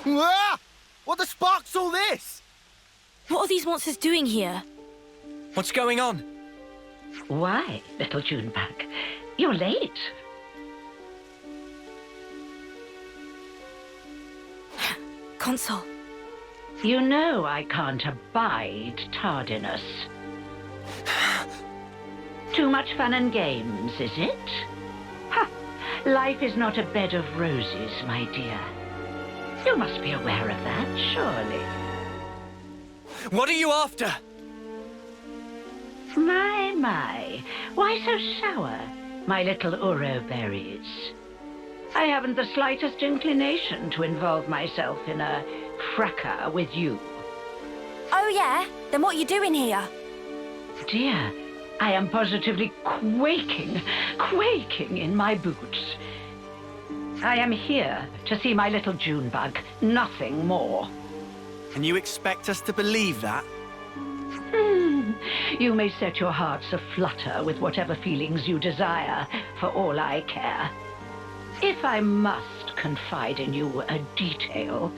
Ah! What the spark's all this? What are these monsters doing here? What's going on? Why, little Junebug? You're late. Console. You know I can't abide tardiness. Too much fun and games, is it? Ha! Life is not a bed of roses, my dear. You must be aware of that, surely. What are you after? My. Why so sour, my little Ouroberries? I haven't the slightest inclination to involve myself in a fracas with you. Oh yeah? Then what are you doing here? Dear, I am positively quaking in my boots. I am here to see my little Junebug, nothing more. And you expect us to believe that? You may set your hearts aflutter with whatever feelings you desire, for all I care. If I must confide in you a detail,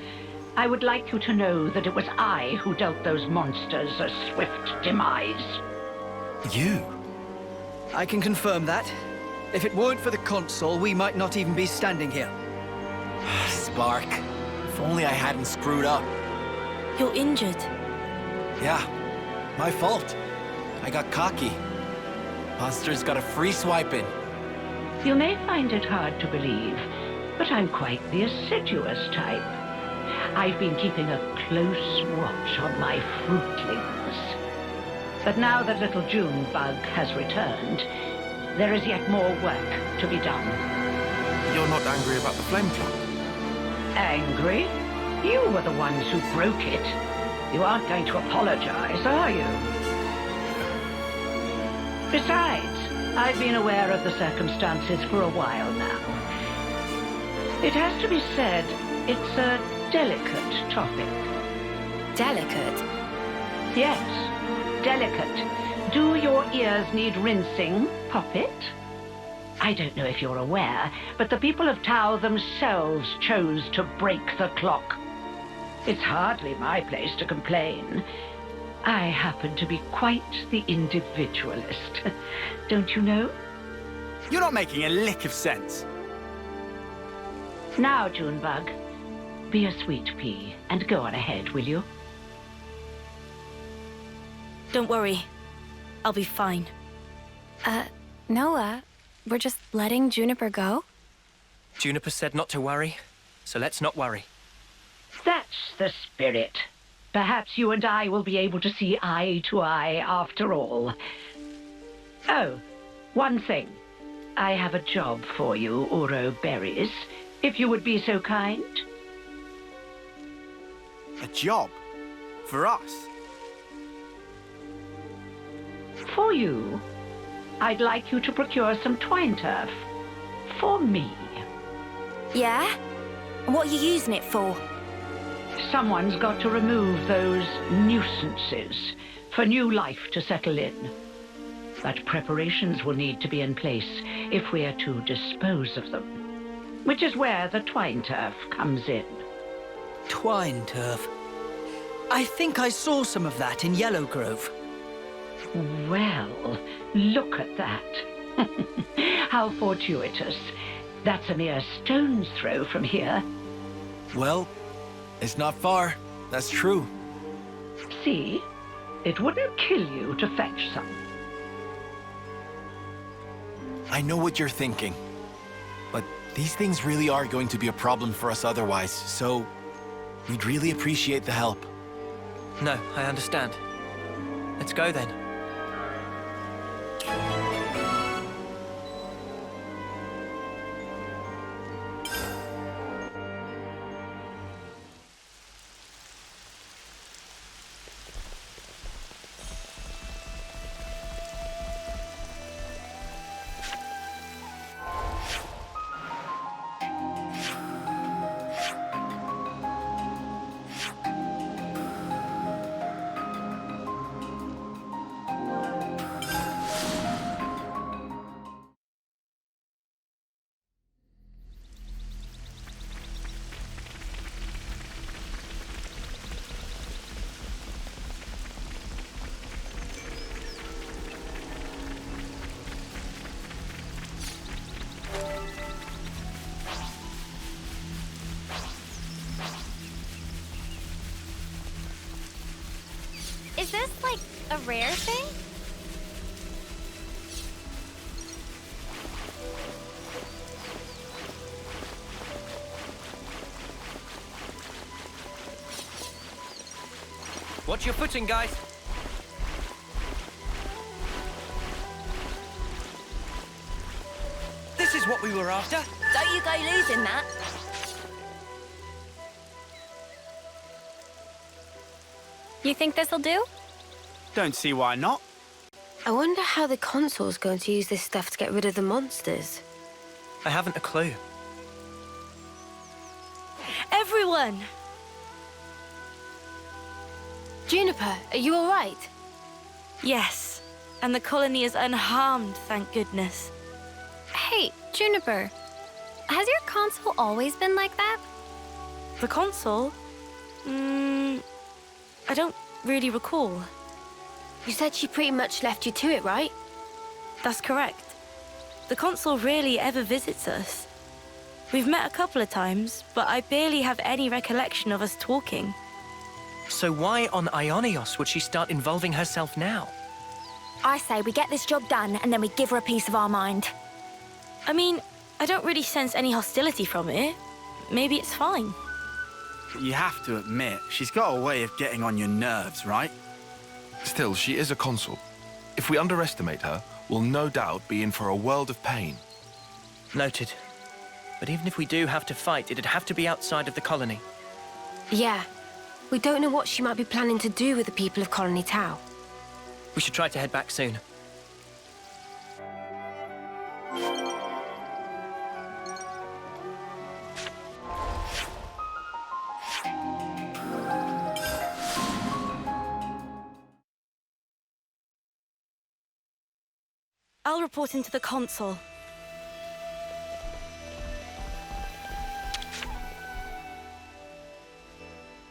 I would like you to know that it was I who dealt those monsters a swift demise. You? I can confirm that. If it weren't for the console, we might not even be standing here. Spark. If only I hadn't screwed up. You're injured. Yeah, my fault. I got cocky. Monsters got a free swipe in. You may find it hard to believe, but I'm quite the assiduous type. I've been keeping a close watch on my fruitlings. But now that little Junebug has returned, there is yet more work to be done. You're not angry about the flame clock? Angry? You were the ones who broke it. You aren't going to apologize, are you? Besides, I've been aware of the circumstances for a while now. It has to be said, it's a delicate topic. Delicate? Yes, delicate. Do your ears need rinsing, Poppet? I don't know if you're aware, but the people of Tau themselves chose to break the clock. It's hardly my place to complain. I happen to be quite the individualist. Don't you know? You're not making a lick of sense. Now, Junebug, be a sweet pea and go on ahead, will you? Don't worry. I'll be fine. Noah, we're just letting Juniper go? Juniper said not to worry, so let's not worry. That's the spirit. Perhaps you and I will be able to see eye to eye after all. Oh, one thing. I have a job for you, Ouroberries, if you would be so kind. A job? For us? For you. I'd like you to procure some twine turf. For me. Yeah? What are you using it for? Someone's got to remove those nuisances for new life to settle in. But preparations will need to be in place if we are to dispose of them. Which is where the twine turf comes in. Twine turf. I think I saw some of that in Yellow Grove. Well, look at that. How fortuitous. That's a mere stone's throw from here. Well, it's not far. That's true. See? It wouldn't kill you to fetch some. I know what you're thinking. But these things really are going to be a problem for us otherwise, so we'd really appreciate the help. No, I understand. Let's go then. rare thing? Watch your footing, guys. This is what we were after. Don't you go losing that. You think this'll do? Don't see why not. I wonder how the console's going to use this stuff to get rid of the monsters. I haven't a clue. Everyone! Juniper, are you all right? Yes, and the colony is unharmed, thank goodness. Hey, Juniper. Has your console always been like that? The console? I don't really recall. You said she pretty much left you to it, right? That's correct. The console rarely ever visits us. We've met a couple of times, but I barely have any recollection of us talking. So why on Ionios would she start involving herself now? I say we get this job done and then we give her a piece of our mind. I mean, I don't really sense any hostility from it. Maybe it's fine. You have to admit, she's got a way of getting on your nerves, right? Still, she is a consul. If we underestimate her, we'll no doubt be in for a world of pain. Noted. But even if we do have to fight, it'd have to be outside of the colony. Yeah. We don't know what she might be planning to do with the people of Colony Tau. We should try to head back soon. I'll report into the console.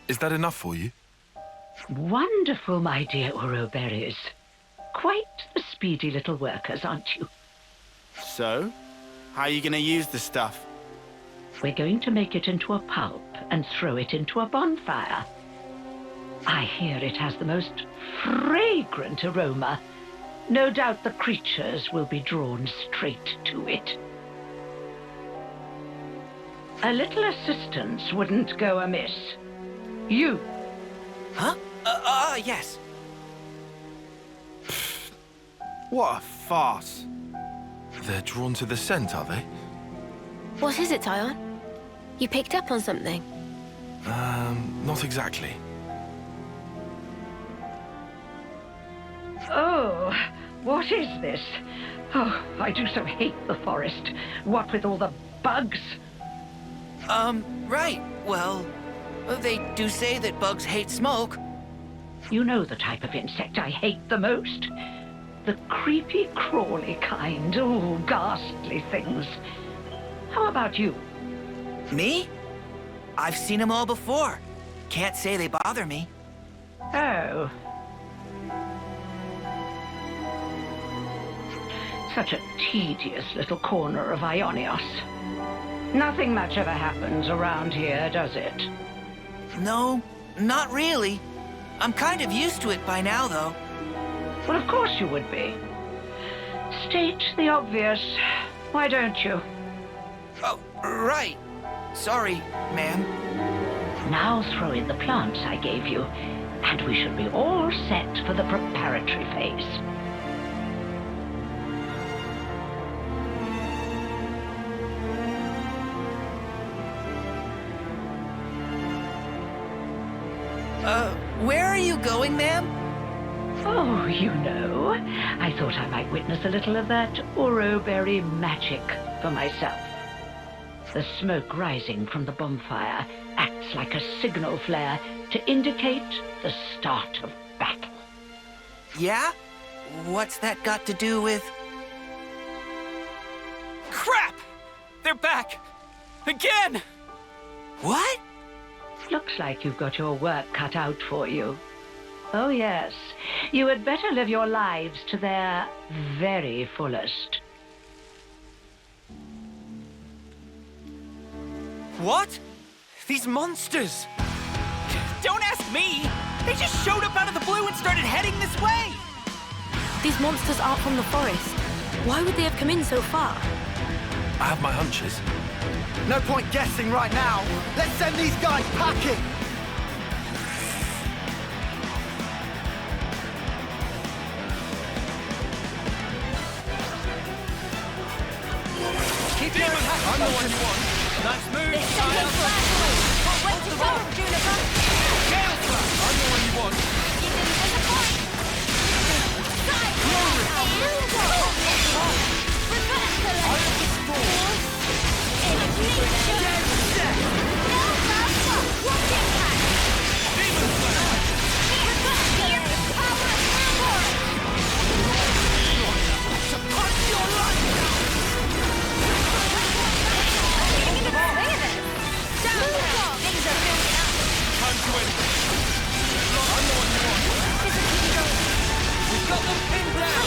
Is that enough for you? Wonderful, my dear Ouroboros. Quite the speedy little workers, aren't you? So, how are you going to use the stuff? We're going to make it into a pulp and throw it into a bonfire. I hear it has the most fragrant aroma. No doubt the creatures will be drawn straight to it. A little assistance wouldn't go amiss. You. Huh? Yes. What a farce. They're drawn to the scent, are they? What is it, Tyon? You picked up on something? Not exactly. Oh, what is this? Oh, I do so hate the forest. What with all the bugs? Right. Well, they do say that bugs hate smoke. You know the type of insect I hate the most? The creepy, crawly kind. Oh, ghastly things. How about you? Me? I've seen them all before. Can't say they bother me. Oh. Such a tedious little corner of Ionios. Nothing much ever happens around here, does it? No, not really. I'm kind of used to it by now, though. Well, of course you would be. State the obvious. Why don't you? Oh, right. Sorry, ma'am. Now throw in the plants I gave you, and we should be all set for the preparatory phase. Where are you going, ma'am? Oh, you know, I thought I might witness a little of that Ouroberry magic for myself. The smoke rising from the bonfire acts like a signal flare to indicate the start of battle. Yeah? What's that got to do with... Crap! They're back! Again! What? Looks like you've got your work cut out for you. Oh, yes. You had better live your lives to their very fullest. What? These monsters! Don't ask me! They just showed up out of the blue and started heading this way! these monsters aren't from the forest, why would they have come in so far? I have my hunches. No point guessing right now. Let's send these guys packing. Keep your attack. I'm the one you want. Let's move, child. Wait to go, Juniper! Gale Slash. I'm the one you want. You didn't disappoint! Side and go! Reverse color! Ignition! No love! Walking back! Demon Slash. Reverse color! Power and horde! Punch your life. Getting into the swing of it! Down, down! Things are building up! Time to win. I'm the one you want. We've got them pinned down.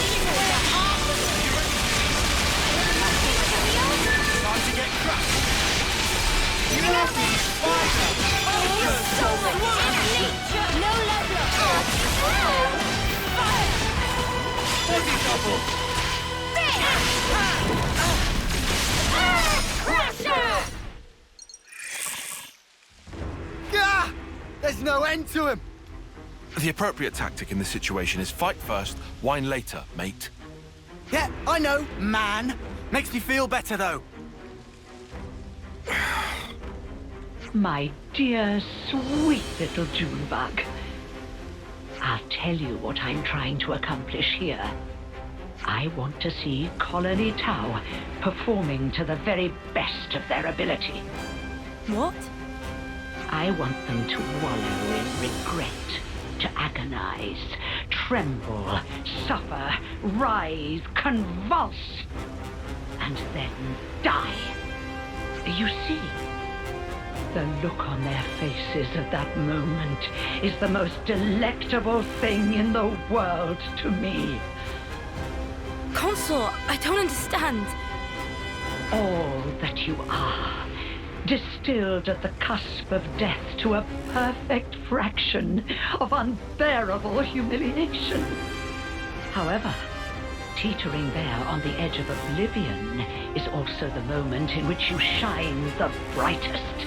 Time to get crushed. You know me, Spider. So much nature! No level! Body double. Crusher! Gah! There's no end to him. The appropriate tactic in this situation is fight first, whine later, mate. Yeah, I know, man. Makes me feel better, though. My dear, sweet little Junebug. I'll tell you what I'm trying to accomplish here. I want to see Colony Tau performing to the very best of their ability. What? I want them to wallow in regret, to agonize, tremble, suffer, rise, convulse, and then die. You see, the look on their faces at that moment is the most delectable thing in the world to me. Consort, I don't understand. All that you are, distilled at the cusp of death to a perfect fraction of unbearable humiliation. However, teetering there on the edge of oblivion is also the moment in which you shine the brightest.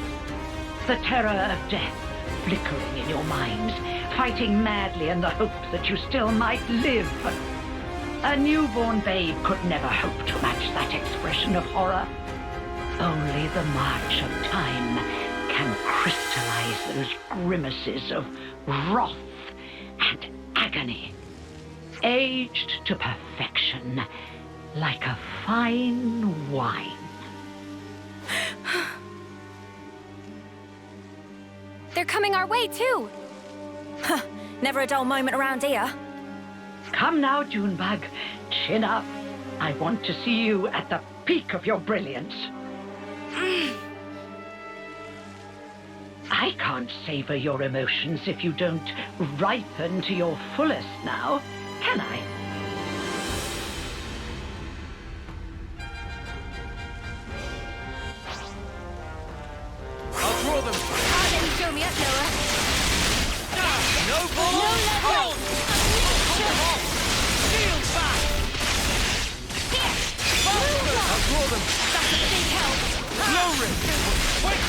The terror of death flickering in your minds, fighting madly in the hope that you still might live. A newborn babe could never hope to match that expression of horror. Only the march of time can crystallize those grimaces of wrath and agony, aged to perfection like a fine wine. They're coming our way, too! Never a dull moment around here. Come now, Junebug. Chin up. I want to see you at the peak of your brilliance. I can't savor your emotions if you don't ripen to your fullest now, can I? I'll draw them. I'll let you show me up, Noah. No ball. No level! Shield back. Here! I'll draw them. That's a big help! Glory. Wait.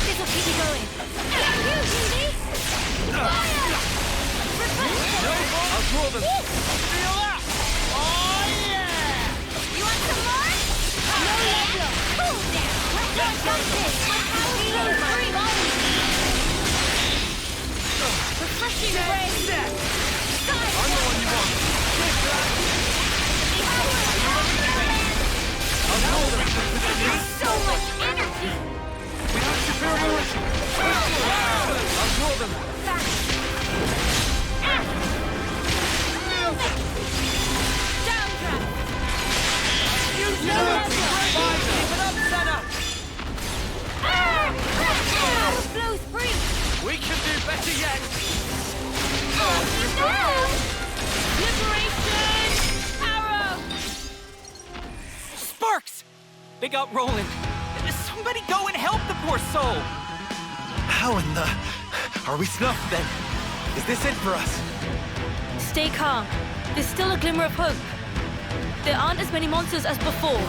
This'll keep you going. Get you, Judy! Fire! I'll draw them. Feel that. Oh, yeah. You want some more? No level! Cool down! Don't touch this! Healing free body! Refreshing rain! Side! I'm the one you want. I'll draw them. So much energy! We have superiority. I'll draw them. Downdraft! Use No level! Keep it up, Senna. Blows free! We can do better yet. Liberation! Arrow! Sparks! They got rolling. Somebody go and help the poor soul. How in the... Are we snuffed then? Is this it for us? Stay calm. There's still a glimmer of hope. There aren't as many monsters as before.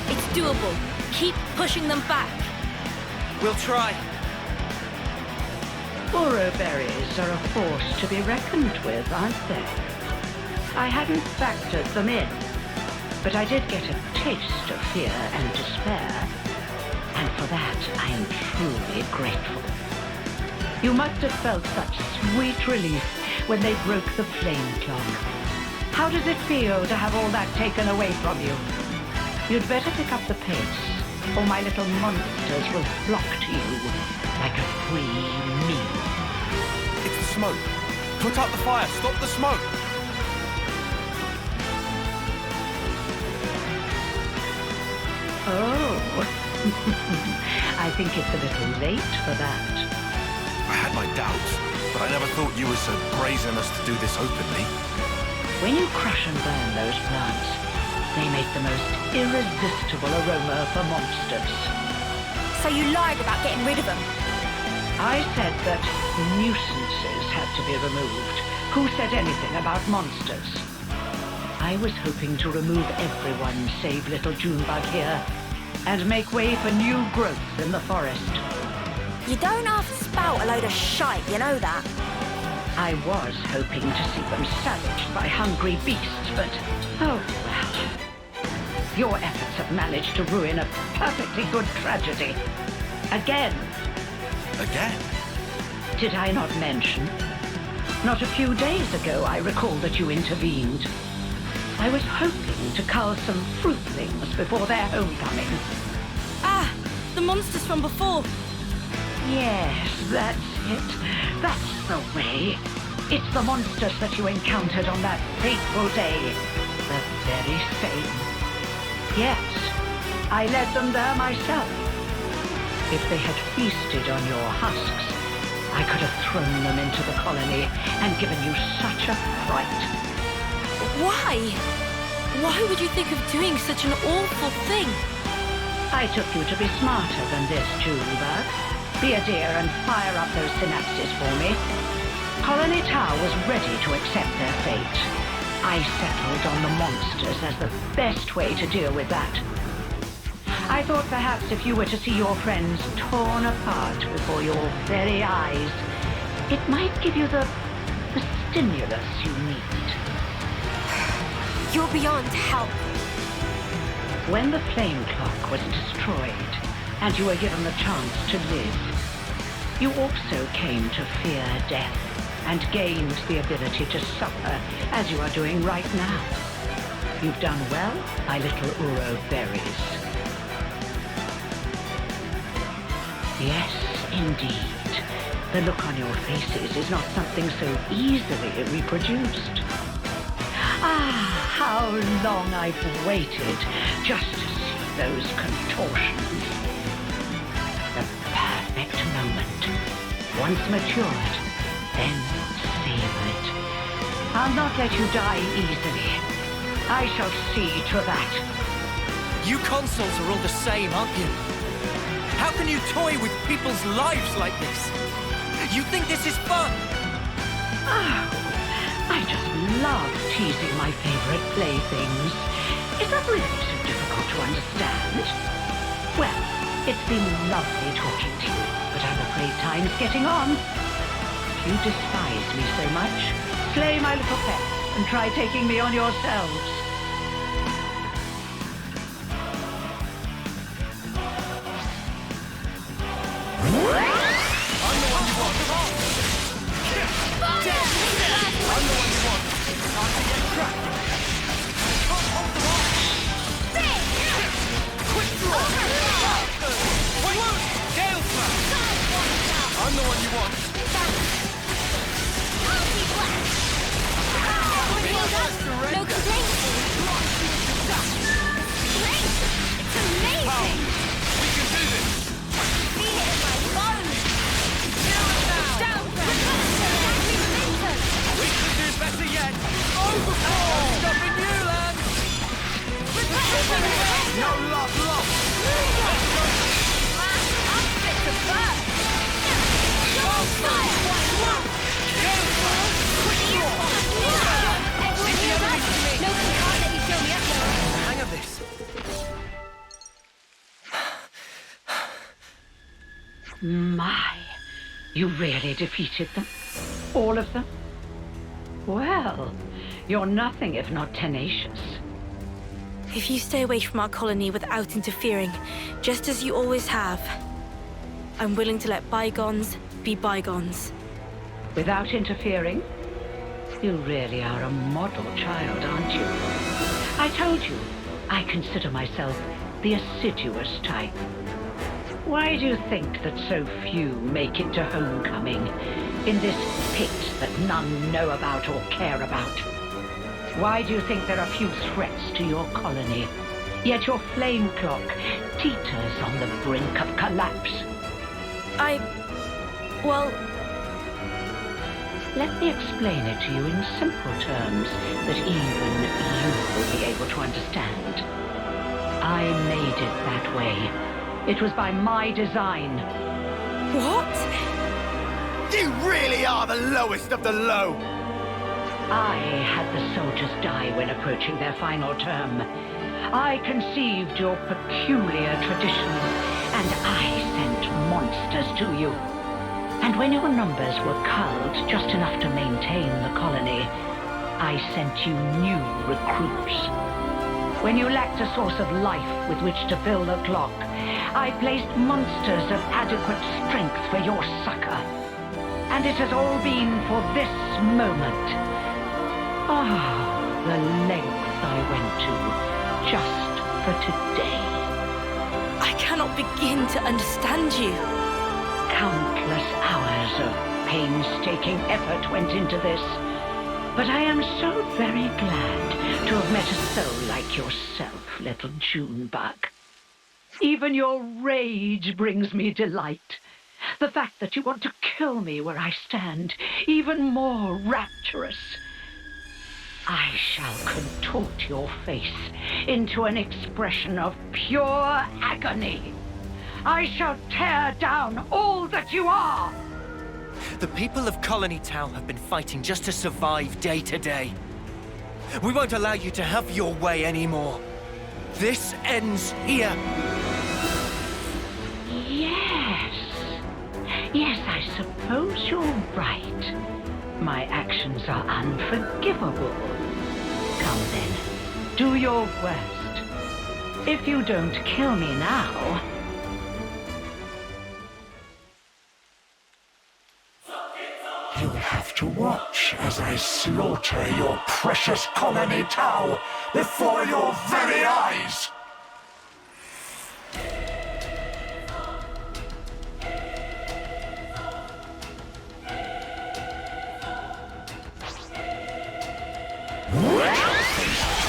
It's doable. Keep pushing them back. We'll try. Ouroboros are a force to be reckoned with, aren't they? I hadn't factored them in, but I did get a taste of fear and despair, and for that I am truly grateful. You must have felt such sweet relief when they broke the flame clock. How does it feel to have all that taken away from you? You'd better pick up the pace, or my little monsters will flock to you like a free meal. It's the smoke. Put out the fire. Stop the smoke. Oh, I think it's a little late for that. I had my doubts, but I never thought you were so brazen as to do this openly. When you crush and burn those plants, they make the most irresistible aroma for monsters. So you lied about getting rid of them? I said that nuisances had to be removed. Who said anything about monsters? I was hoping to remove everyone save little Junebug here, and make way for new growth in the forest. You don't have to spout a load of shite, you know that? I was hoping to see them savaged by hungry beasts, but oh well. Your efforts have managed to ruin a perfectly good tragedy. Again. Again? Did I not mention? Not a few days ago, I recall that you intervened. I was hoping to cull some fruitlings before their homecoming. Ah! The monsters from before! Yes, that's it. That's the way. It's the monsters that you encountered on that fateful day. The very same. Yes, I led them there myself. If they had feasted on your husks, I could have thrown them into the colony and given you such a fright. Why? Why would you think of doing such an awful thing? I took you to be smarter than this, Junebug. Be a dear and fire up those synapses for me. Colony Tower was ready to accept their fate. I settled on the monsters as the best way to deal with that. I thought perhaps if you were to see your friends torn apart before your very eyes, it might give you the stimulus you need. You're beyond help. When the flame clock was destroyed, and you were given the chance to live, you also came to fear death, and gained the ability to suffer, as you are doing right now. You've done well, my little Ouroboros. Yes, indeed. The look on your faces is not something so easily reproduced. Ah, how long I've waited just to see those contortions. The perfect moment. Once matured, then savored. I'll not let you die easily. I shall see to that. You consoles are all the same, aren't you? How can you toy with people's lives like this? You think this is fun? Oh, I just love teasing my favorite playthings. Is that really so difficult to understand? Well, it's been lovely talking to you, but I'm afraid time's getting on. If you despise me so much, slay my little pets and try taking me on yourselves. I'm the one you want. No complaints. You really defeated them? All of them? Well, you're nothing if not tenacious. If you stay away from our colony without interfering, just as you always have, I'm willing to let bygones be bygones. Without interfering? You really are a model child, aren't you? I told you, I consider myself the assiduous type. Why do you think that so few make it to homecoming in this pit that none know about or care about? Why do you think there are few threats to your colony, yet your flame clock teeters on the brink of collapse? Well... Let me explain it to you in simple terms that even you will be able to understand. I made it that way. It was by my design. What? You really are the lowest of the low! I had the soldiers die when approaching their final term. I conceived your peculiar traditions, and I sent monsters to you. And when your numbers were culled just enough to maintain the colony, I sent you new recruits. When you lacked a source of life with which to fill the clock, I placed monsters of adequate strength for your succor. And it has all been for this moment. Ah, the lengths I went to just for today. I cannot begin to understand you. Countless hours of painstaking effort went into this. But I am so very glad to have met a soul like yourself, little Junebug. Even your rage brings me delight. The fact that you want to kill me where I stand, even more rapturous. I shall contort your face into an expression of pure agony. I shall tear down all that you are! The people of Colony Town have been fighting just to survive day to day. We won't allow you to have your way anymore. This ends here. Yes. Yes, I suppose you're right. My actions are unforgivable. Come then, do your worst. If you don't kill me now... You have to watch as I slaughter your precious colony Tau before your very eyes!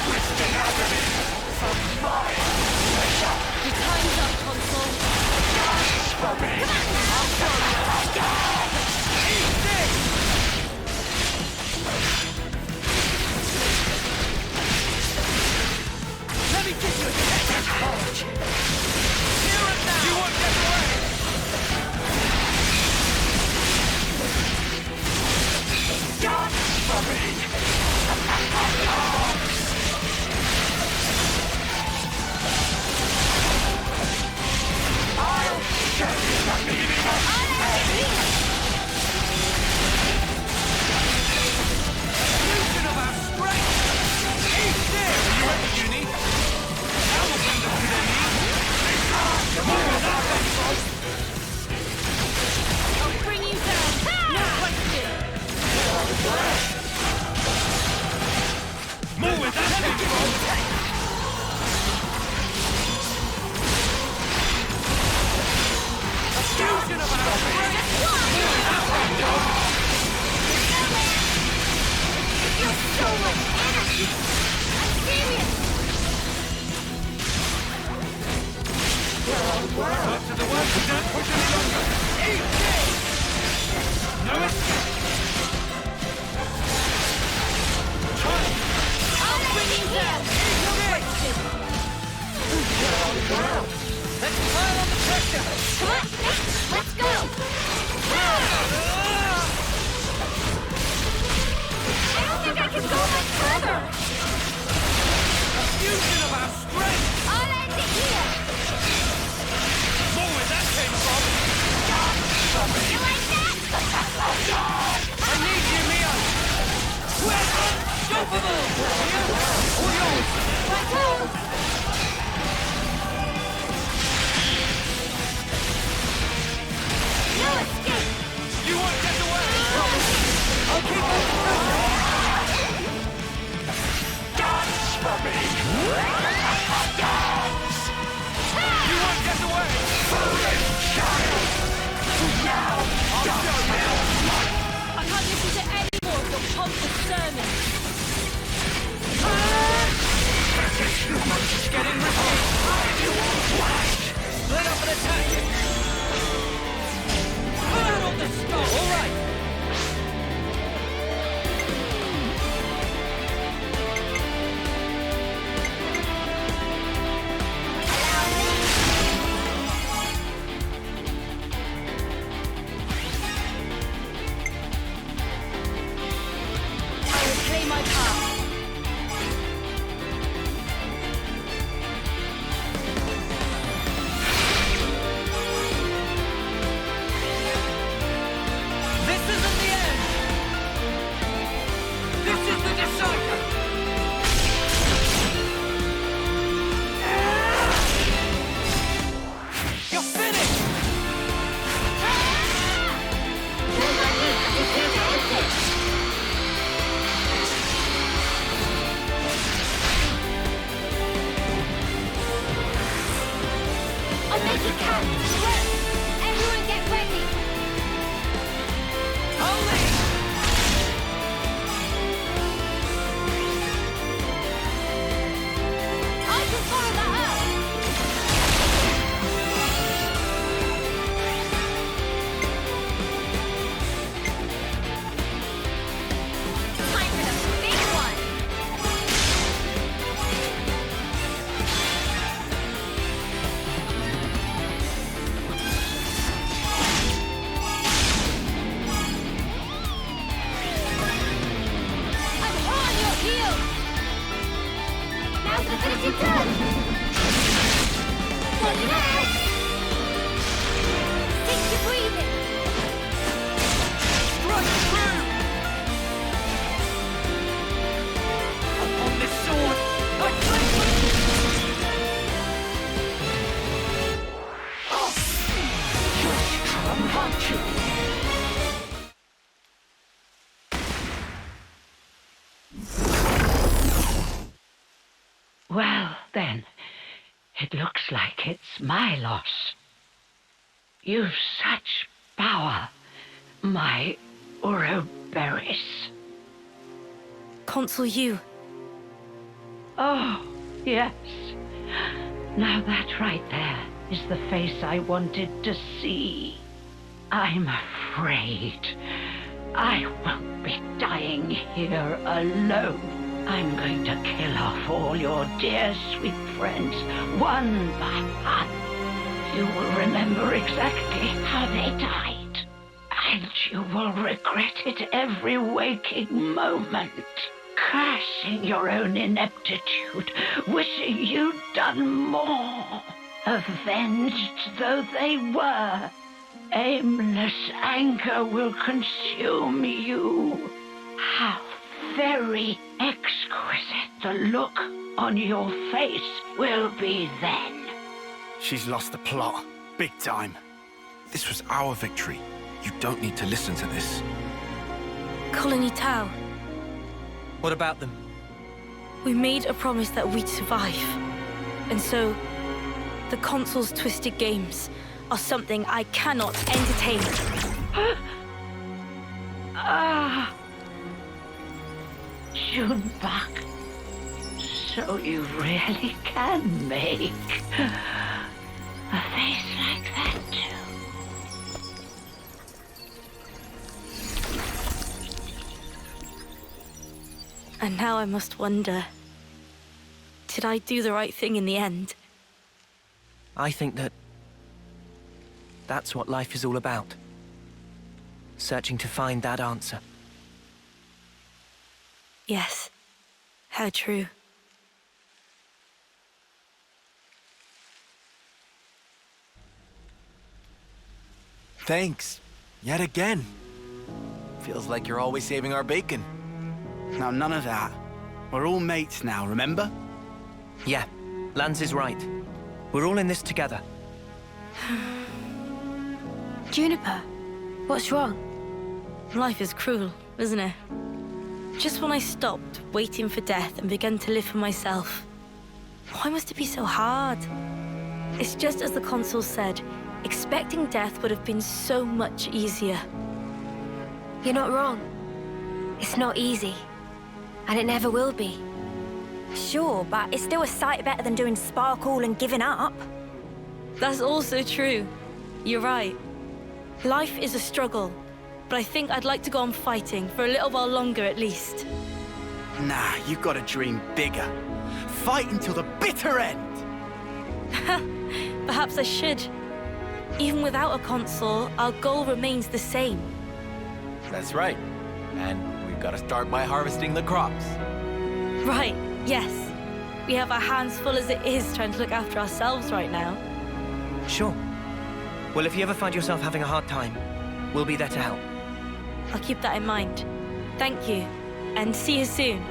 Twisting agony from my pleasure! Your time's up, Console. For me! Let me give you a technology. Here and now. You won't get away. Dance for me! I'll show you the meaning of pain! Fusion of our strength. Eat there. Are you ready, Uni? That will bring them to their knees. I'll bring you down. No question. More with that thing, fusion of our strength. You're so much energy. I'm serious. Up to the work. Don't push any longer. Eat this. No escape. I'll bring you down. No question. Let's pile on the pressure. Come on. Let's go. I don't think I can go much further. Fusion of our strength. I'll end it here. More where that came from. You like that? You won't get away! I'll keep on Dance for me! Dance! You won't get away! Foolish child! Now, I can't listen to any more of your pompous sermons. Getting risky! Split up and attack it! Pull out all the skull! All right! I will play my part. This isn't the end! This is the decider! You're finished! I'll make it count. Wait! Everyone get ready. Holy! I can follow that up. Time for the big one. I'm on your heels. Now's the finishing touch. Look now. Take your breathing. Strike through! Upon this sword, I place just come at you! Well, then, it looks like it's my loss. You've such power, my Ouroboros. Consul you. Oh, yes. Now that right there is the face I wanted to see. I'm afraid I won't be dying here alone. I'm going to kill off all your dear sweet friends, one by one. You will remember exactly how they died, and you will regret it every waking moment. Cursing your own ineptitude, wishing you'd done more. Avenged though they were, aimless anger will consume you. How very exquisite the look on your face will be then. She's lost the plot. Big time. This was our victory. You don't need to listen to this. Colony Tau, What about them? we made a promise that we'd survive. And so, the Consul's twisted games are something I cannot entertain. Ah, Juniper. So you really can make a face like that too. And now I must wonder, did I do the right thing in the end? I think that's what life is all about. Searching to find that answer. Yes, how true. Thanks. Yet again. Feels like you're always saving our bacon. Now, none of that. We're all mates now, remember? Yeah, Lance is right. We're all in this together. Juniper, what's wrong? Life is cruel, isn't it? Just when I stopped waiting for death and began to live for myself. Why must it be so hard? It's just as the consul said, expecting death would have been so much easier. You're not wrong. It's not easy. And it never will be. Sure, but it's still a sight better than doing sparkle and giving up. That's also true. You're right. Life is a struggle, but I think I'd like to go on fighting for a little while longer at least. Nah, you've got to dream bigger. Fight until the bitter end! Perhaps I should. Even without a consul, our goal remains the same. That's right. And we've got to start by harvesting the crops. Right, yes. We have our hands full as it is trying to look after ourselves right now. Sure. Well, if you ever find yourself having a hard time, we'll be there to help. I'll keep that in mind. Thank you, and see you soon.